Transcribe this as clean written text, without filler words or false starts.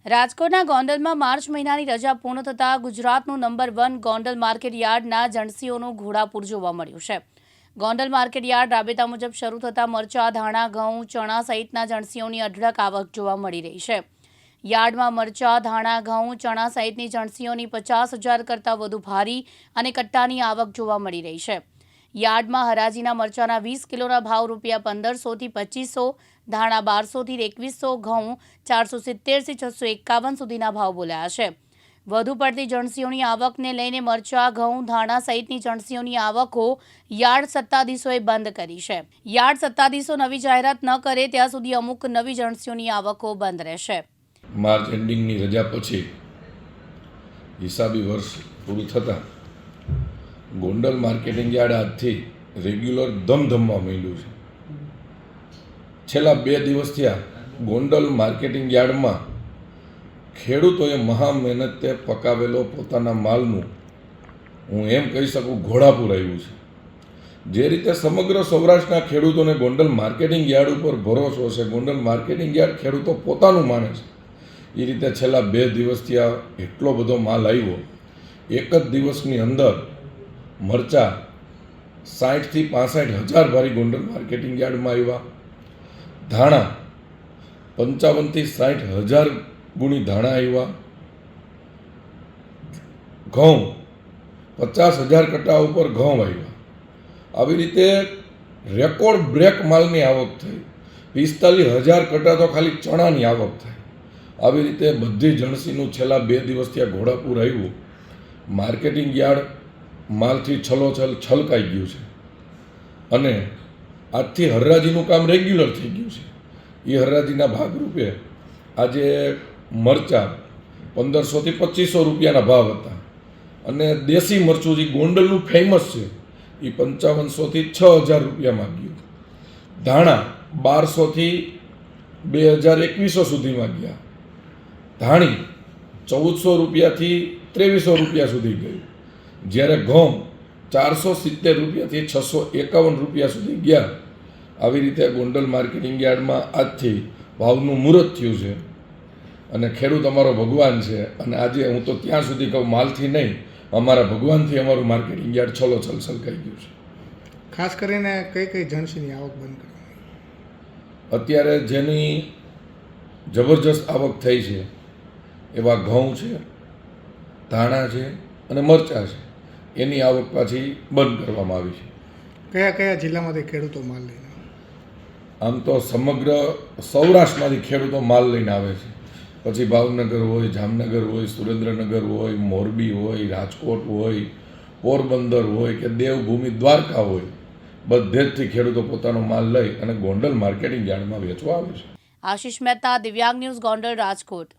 રાજકોટના ગોંડલમાં માર્ચ મહિનાની રજા પૂર્ણ થતાં ગુજરાતનું નંબર 1 ગોંડલ માર્કેટ યાર્ડના જણસીઓનું ઘોડાપૂર જોવા મળ્યું છે. ગોંડલ માર્કેટ યાર્ડ રાબેતા મુજબ શરૂ થતાં મરચા, ધાણા, ઘઉં, ચણા સહિતના જણસીઓની અઢળક આવક જોવા મળી રહી છે. યાર્ડમાં મરચા, ધાણા, ઘઉં, ચણા સહિતની જણસીઓની 50,000 કરતાં વધુ ભારી અને કટ્ટાની આવક જોવા મળી રહી છે. યાર્ડમાં હરાજીના મરચાના 20 કિલોના ભાવ ₹1500 થી 2500, ધાણા 1200 થી 2100, ઘઉં 470 થી 651 સુધીના ભાવ બોલાયા છે. વધુ પડતી જણસીઓની આવકને લઈને મરચા, ઘઉં, ધાણા સહિતની જણસીઓની આવકો યાર્ડ સત્તાધીશોએ બંધ કરી છે. યાર્ડ સત્તાધીશો નવી જાહેરાત ન કરે ત્યાં સુધી અમુક નવી જણસીઓની આવકો બંધ રહેશે. માર્ચ એન્ડિંગની રજા પછી હિસાબી વર્ષ પૂરું થતાં ગોંડલ માર્કેટિંગ યાર્ડ આજથી રેગ્યુલર ધમધમવા માંડ્યું છે. છેલ્લા 2 દિવસથી આ ગોંડલ માર્કેટિંગ યાર્ડમાં ખેડૂતોએ મહા મહેનતે પકાવેલો પોતાના માલનું હું એમ કહી શકું ઘોડાપૂર આવ્યું છે. જે રીતે સમગ્ર સૌરાષ્ટ્રના ખેડૂતોને ગોંડલ માર્કેટિંગ યાર્ડ ઉપર ભરોસો છે, ગોંડલ માર્કેટિંગ યાર્ડ ખેડૂતો પોતાનું માને છે, એ રીતે છેલ્લા 2 દિવસથી આ એટલો બધો માલ આવ્યો. એક જ દિવસની અંદર મરચા 60 થી 65 હજાર ભારી ગોંડલ માર્કેટિંગ યાર્ડમાં આવ્યા. ધાણા 55 થી 60 હજાર ગુણી ધાણા આવ્યા. ઘઉં 50,000 કટ્ટા ઉપર ઘઉં આવ્યા. આવી રીતે રેકોર્ડ બ્રેક માલની આવક થઈ. 45,000 કટ્ટા તો ખાલી ચણાની આવક થઈ. આવી રીતે બધી જણસીનું છેલ્લા 2 દિવસથી આ ઘોડાપૂર આવ્યું. માર્કેટિંગ યાર્ડ માલથી છલોછલ છલકાઈ ગયું છે અને આજથી હરાજીનું કામ રેગ્યુલર થઈ ગયું છે. એ હરાજીના ભાગરૂપે આજે મરચાં 1500 થી 2500 રૂપિયાના ભાવ હતા અને દેશી મરચું જે ગોંડલનું ફેમસ છે એ 5500 થી 6,000 રૂપિયામાં ગયું. ધાણા 1200 થી 2,021 સુધીમાં ગયા. ધાણી 1,400 રૂપિયાથી 2,300 રૂપિયા સુધી ગયું. જ્યારે ઘઉં 470 રૂપિયાથી 651 રૂપિયા સુધી ગયા. આવી રીતે ગોંડલ માર્કેટિંગ યાર્ડમાં આજથી ભાવનું મુહૂર્ત થયું છે અને ખેડૂત અમારો ભગવાન છે. અને આજે હું તો ત્યાં સુધી કહું, માલથી નહીં, અમારા ભગવાનથી અમારું માર્કેટિંગ યાર્ડ છલોછલ છલકાઈ ગયું છે. ખાસ કરીને કઈ કઈ જણસીની આવક બંધ કરવાની? અત્યારે જેની જબરજસ્ત આવક થઈ છે એવા ઘઉં છે, ધાણા છે અને મરચાં છે. એની આવક પાછી બંધ કરવામાં આવી છે. કયા કયા જિલ્લામાંથી ખેડૂતો માલ લઈને? આમ તો સમગ્ર સૌરાષ્ટ્રમાંથી ખેડૂતો માલ લઈને આવે છે. પછી ભાવનગર હોય, જામનગર હોય, સુરેન્દ્રનગર હોય, મોરબી હોય, રાજકોટ હોય, પોરબંદર હોય કે દેવભૂમિ દ્વારકા હોય, બધેથી ખેડૂતો પોતાનો માલ લઈ અને ગોંડલ માર્કેટિંગ યાર્ડમાં વેચવા આવે છે. આશિષ મહેતા, દિવ્યાંગ ન્યૂઝ, ગોંડલ, રાજકોટ.